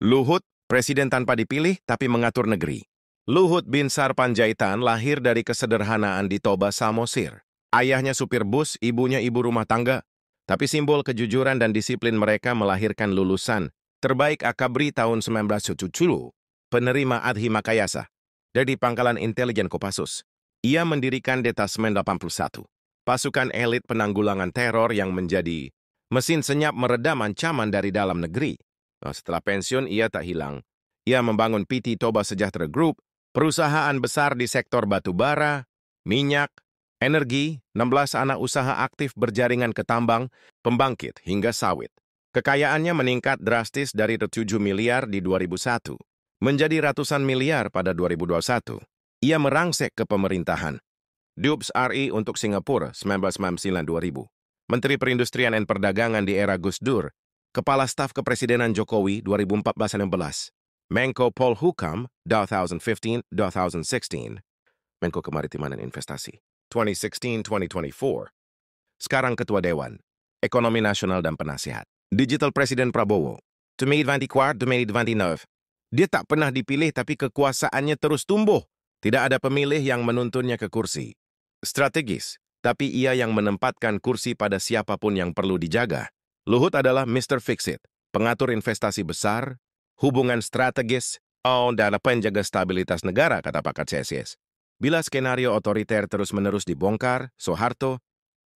Luhut, presiden tanpa dipilih tapi mengatur negeri. Luhut Binsar Panjaitan lahir dari kesederhanaan di Toba, Samosir. Ayahnya supir bus, ibunya ibu rumah tangga. Tapi simbol kejujuran dan disiplin mereka melahirkan lulusan terbaik Akabri tahun 1970, penerima Adhi Makayasa dari Pangkalan Intelijen Kopassus. Ia mendirikan Detasmen 81, pasukan elit penanggulangan teror yang menjadi mesin senyap meredam ancaman dari dalam negeri. Setelah pensiun, ia tak hilang. Ia membangun PT Toba Sejahtera Group, perusahaan besar di sektor batu bara, minyak, energi, 16 anak usaha aktif berjaringan ke tambang, pembangkit, hingga sawit. Kekayaannya meningkat drastis dari 7 miliar di 2001, menjadi ratusan miliar pada 2021. Ia merangsek ke pemerintahan. Dubes RI untuk Singapura 1999-2000. Menteri Perindustrian dan Perdagangan di era Gus Dur, Kepala Staf Kepresidenan Jokowi 2014-16, Menko Polhukam 2015-2016, Menko Kemaritiman dan Investasi 2016-2024, sekarang Ketua Dewan, Ekonomi Nasional dan Penasihat. Digital Presiden Prabowo 2024-2029. Dia tak pernah dipilih tapi kekuasaannya terus tumbuh. Tidak ada pemilih yang menuntunnya ke kursi. Strategis, tapi ia yang menempatkan kursi pada siapapun yang perlu dijaga. Luhut adalah Mr. Fix-It, pengatur investasi besar, hubungan strategis, dan penjaga stabilitas negara, kata pakar CSIS. Bila skenario otoriter terus-menerus dibongkar, Soeharto,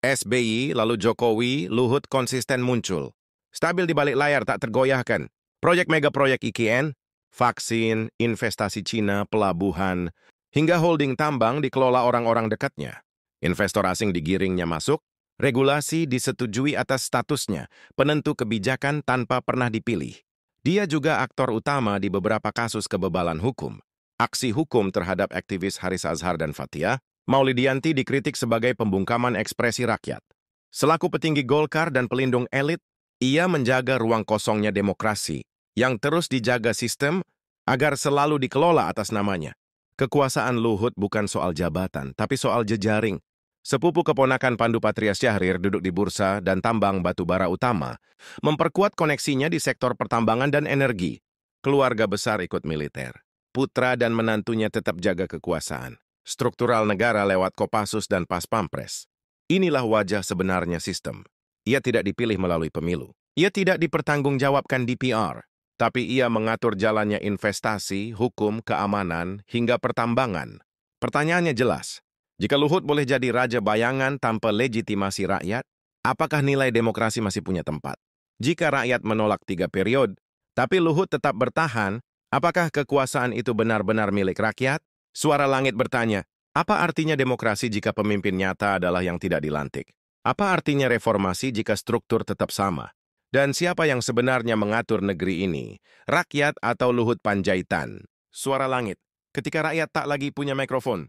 SBY, lalu Jokowi, Luhut konsisten muncul. Stabil di balik layar, tak tergoyahkan. Proyek megaproyek IKN, vaksin, investasi Cina, pelabuhan, hingga holding tambang dikelola orang-orang dekatnya. Investor asing digiringnya masuk, regulasi disetujui atas statusnya, penentu kebijakan tanpa pernah dipilih. Dia juga aktor utama di beberapa kasus kebebalan hukum. Aksi hukum terhadap aktivis Haris Azhar dan Fathia, Maulidianti dikritik sebagai pembungkaman ekspresi rakyat. Selaku petinggi Golkar dan pelindung elit, ia menjaga ruang kosongnya demokrasi, yang terus dijaga sistem agar selalu dikelola atas namanya. Kekuasaan Luhut bukan soal jabatan, tapi soal jejaring. Sepupu keponakan Pandu Patria Syahrir duduk di bursa dan tambang batubara utama, memperkuat koneksinya di sektor pertambangan dan energi. Keluarga besar ikut militer. Putra dan menantunya tetap jaga kekuasaan. Struktural negara lewat Kopassus dan Pas Pampres. Inilah wajah sebenarnya sistem. Ia tidak dipilih melalui pemilu. Ia tidak dipertanggungjawabkan DPR. Tapi ia mengatur jalannya investasi, hukum, keamanan, hingga pertambangan. Pertanyaannya jelas. Jika Luhut boleh jadi raja bayangan tanpa legitimasi rakyat, apakah nilai demokrasi masih punya tempat? Jika rakyat menolak 3 periode, tapi Luhut tetap bertahan, apakah kekuasaan itu benar-benar milik rakyat? Suara langit bertanya, apa artinya demokrasi jika pemimpin nyata adalah yang tidak dilantik? Apa artinya reformasi jika struktur tetap sama? Dan siapa yang sebenarnya mengatur negeri ini? Rakyat atau Luhut Panjaitan? Suara langit, ketika rakyat tak lagi punya mikrofon.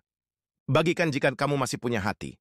Bagikan jika kamu masih punya hati.